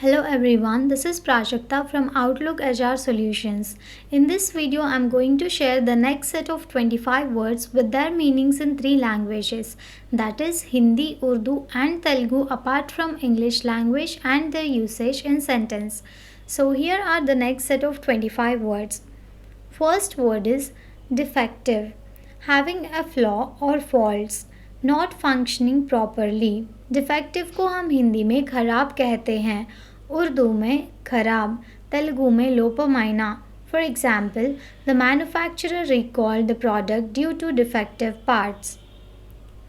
Hello everyone, this is Prajakta from Outlook HR Solutions. In this video, I'm going to share the next set of 25 words with their meanings in three languages, that is Hindi, Urdu and Telugu apart from English language and their usage in sentence. So here are the next set of 25 words. First word is defective, having a flaw or faults, not functioning properly. Defective को हम हिंदी में खराब कहते हैं, उर्दू में खराब, तेलुगु में लोपमाइना. For example, the manufacturer recalled the product due to defective parts.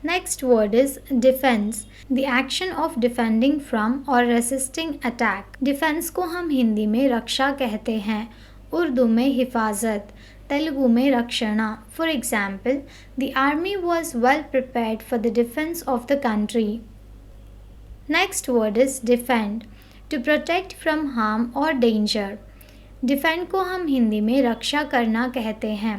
Next word is defense, the action of defending from or resisting attack. Defense को हम हिंदी में रक्षा कहते हैं, उर्दू में हिफाजत, तेलुगु में रक्षणा. For example, the army was well prepared for the defense of the country. Next word is defend, to protect from harm or danger. Defend को हम हिंदी में रक्षा करना कहते हैं,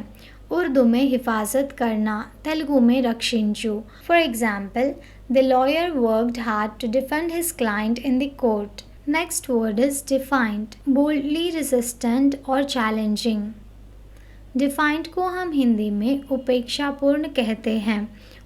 उर्दू में हिफाजत करना, तेलुगु में रक्षिंचु. For example, the lawyer worked hard to defend his client in the court. Next word is defiant, boldly resistant or challenging. Defiant को हम हिंदी में उपेक्षापूर्ण कहते हैं,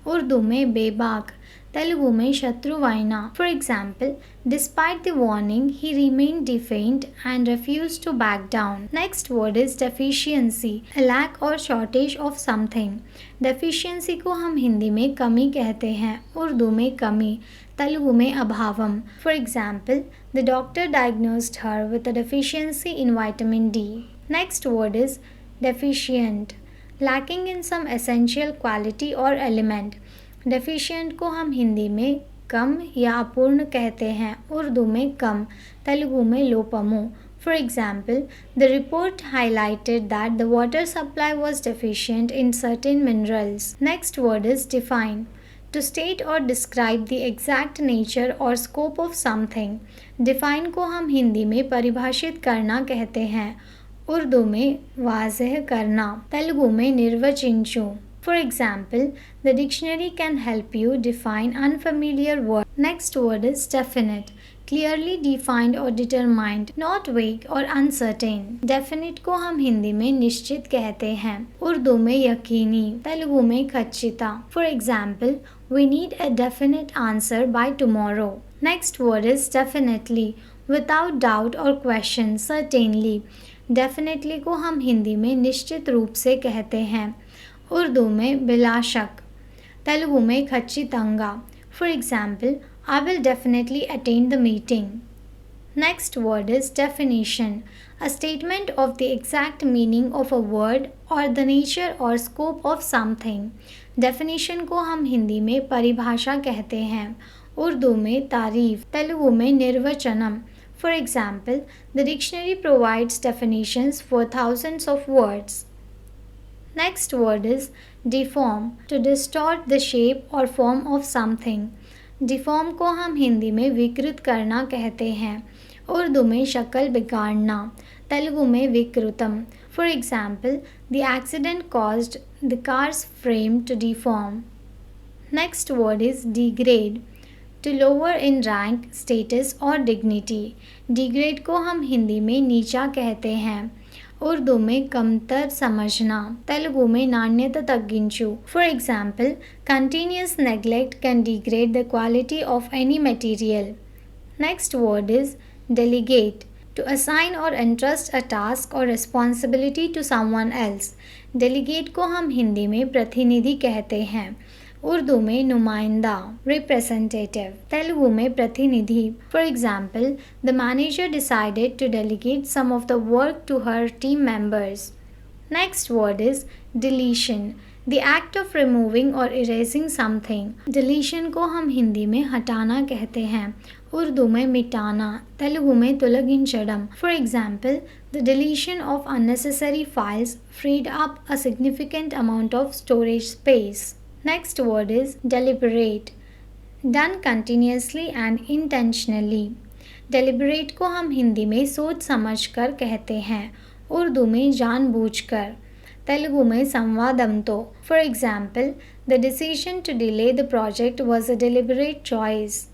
उर्दू में बेबाक, तेलुगु में शत्रुवाइना. For example, despite the warning, he remained defiant and refused to back down. Next word is deficiency, a lack or shortage of something. Deficiency को हम हिंदी में कमी कहते हैं, उर्दू में कमी, तेलुगु में अभावम. For example, the doctor diagnosed her with a deficiency in vitamin D. Next word is deficient, lacking in some essential quality or element. Deficient को हम हिंदी में कम या अपूर्ण कहते हैं, उर्दू में कम, तेलुगु में लोपमु. For example, the report highlighted that the water supply was deficient in certain minerals. Next word is define, to state or describe the exact nature or scope of something. Define को हम हिंदी में परिभाषित करना कहते हैं, उर्दू में वाज़ेह करना, तेलुगु में निर्वचिंचु. For example, the dictionary can help you define unfamiliar words. Next word is definite, clearly defined or determined, not vague or uncertain. Definite को हम हिंदी में निश्चित कहते हैं, उर्दू में यकीनी, तेलुगु में खचिता. For example, we need a definite answer by tomorrow. Next word is definitely, without doubt or question, certainly. Definitely को हम हिंदी में निश्चित रूप से कहते हैं, उर्दू में बिलाशक, तेलुगु में खच्चितंगा. For example, I will definitely attend the meeting. Next word is definition, a statement of the exact meaning of a word or the nature or scope of something. Definition को हम हिंदी में परिभाषा कहते हैं, उर्दू में तारीफ, तेलुगु में निर्वचनम. For example, the dictionary provides definitions for thousands of words. Next word is deform, to distort the shape or form of something. Deform को हम हिंदी में विकृत करना कहते हैं, उर्दू में शक्ल बिगाड़ना, तेलुगु में विकृतम. For example, the accident caused the car's frame to deform. Next word is degrade, to lower in rank, status or dignity. Degrade को हम हिंदी में नीचा कहते हैं, उर्दू में कमतर समझना, तेलुगु में नान्यता तग्गिंचु. For example, continuous neglect can degrade the quality of any material. Next word is delegate, to assign or entrust a task or responsibility to someone else. Delegate को हम हिंदी में प्रतिनिधि कहते हैं, उर्दू में नुमाइंदा, representative, तेलुगु में प्रतिनिधि. For example, the manager decided to delegate some of the work to her team members. Next word is deletion, the act of removing or erasing something. Deletion को हम हिंदी में हटाना कहते हैं, उर्दू में मिटाना, तेलुगु में तुलगिंचडम. For example, the deletion of unnecessary files freed up a significant amount of storage space. Next word is deliberate, done continuously and intentionally. Deliberate को हम हिंदी में सोच समझ कर कहते हैं, उर्दू में जानबूझकर, तेलुगु में संवादमतो. For example, the decision to delay the project was a deliberate choice.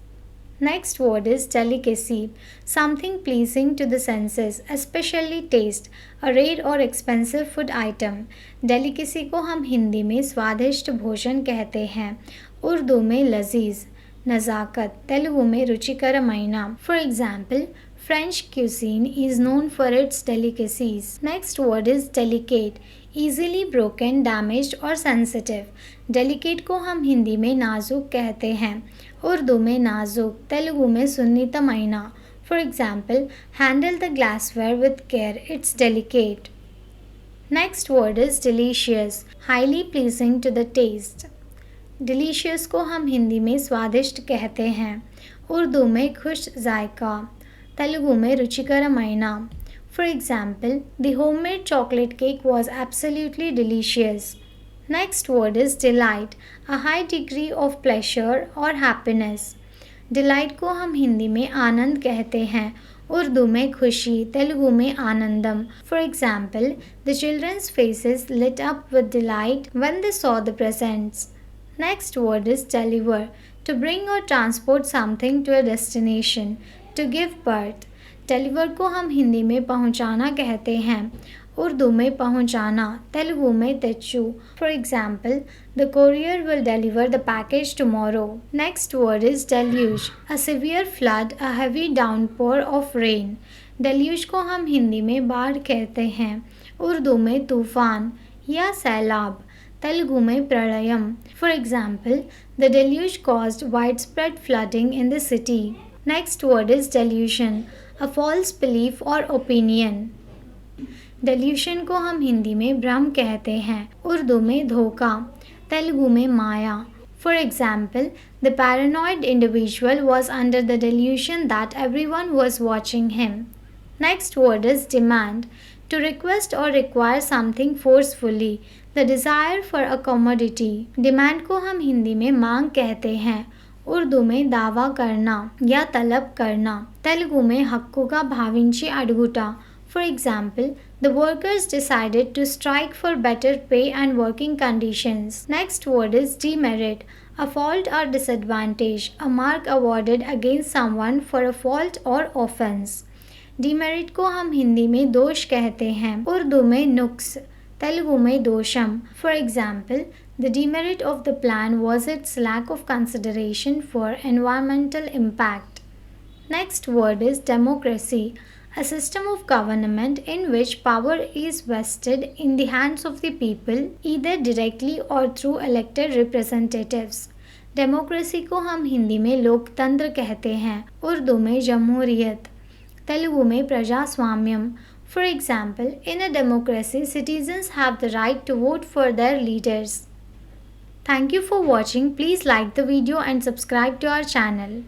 Next word is delicacy, something pleasing to the senses, especially taste, a rare or expensive food item. Delicacy को हम हिंदी में स्वादिष्ट भोजन कहते हैं, उर्दू में लजीज, नज़ाकत, तेलुगु में रुचिकरమైన. For example, French cuisine is known for its delicacies. Next word is delicate, easily broken, damaged or sensitive. Delicate को हम हिंदी में नाजुक कहते हैं, उर्दू में नाजुक, तेलुगु में सुन्नितమైన. For example, handle the glassware with care, it's delicate. Next word is delicious, highly pleasing to the taste. Delicious को हम हिंदी में स्वादिष्ट कहते हैं, उर्दू में खुश जायका, तेलुगु में रुचिकरమైన. For example, the homemade chocolate cake was absolutely delicious. Next word is delight, a high degree of pleasure or happiness. Delight को हम हिंदी में आनंद कहते हैं, उर्दू में खुशी, तेलुगु में आनंदम. For example, the children's faces lit up with delight when they saw the presents. Next word is deliver, to bring or transport something to a destination, to give birth. Deliver को हम हिंदी में पहुंचाना कहते हैं, उर्दू में पहुंचाना, तेलुगु में तेच्चू. For example, the courier will deliver the package tomorrow. Next word is deluge, a severe flood, a heavy downpour of rain. Deluge को हम हिंदी में बाढ़ कहते हैं, उर्दू में तूफान या सैलाब, तेलुगु में प्रलयम. For example, the deluge caused widespread flooding in the city. Next word is delusion, a false belief or opinion. Delusion को हम हिंदी में भ्रम कहते हैं, उर्दू में धोखा, तेलुगु में माया. For example, the paranoid individual was under the delusion that everyone was watching him. Next word is demand, to request or require something forcefully, the desire for a commodity. Demand को हम हिंदी में मांग कहते हैं, उर्दू में दावा करना या तलब करना, तेलुगु में हक्कु का भाविंची अडुगुटा. For example, the workers decided to strike for better pay and working conditions. Next word is demerit, a fault or disadvantage, a mark awarded against someone for a fault or offense. Demerit को हम हिंदी में दोष कहते हैं, उर्दू में नुक्स, तेलुगु में दोषम. For example, the demerit of the plan was its lack of consideration for environmental impact. Next word is democracy, a system of government in which power is vested in the hands of the people, either directly or through elected representatives. Democracy को हम हिंदी में लोकतंत्र कहते हैं, उर्दू में जमहूरियत, तेलुगु में प्रजास्वाम्यम. For example, in a democracy, citizens have the right to vote for their leaders. Thank you for watching. Please like the video and subscribe to our channel.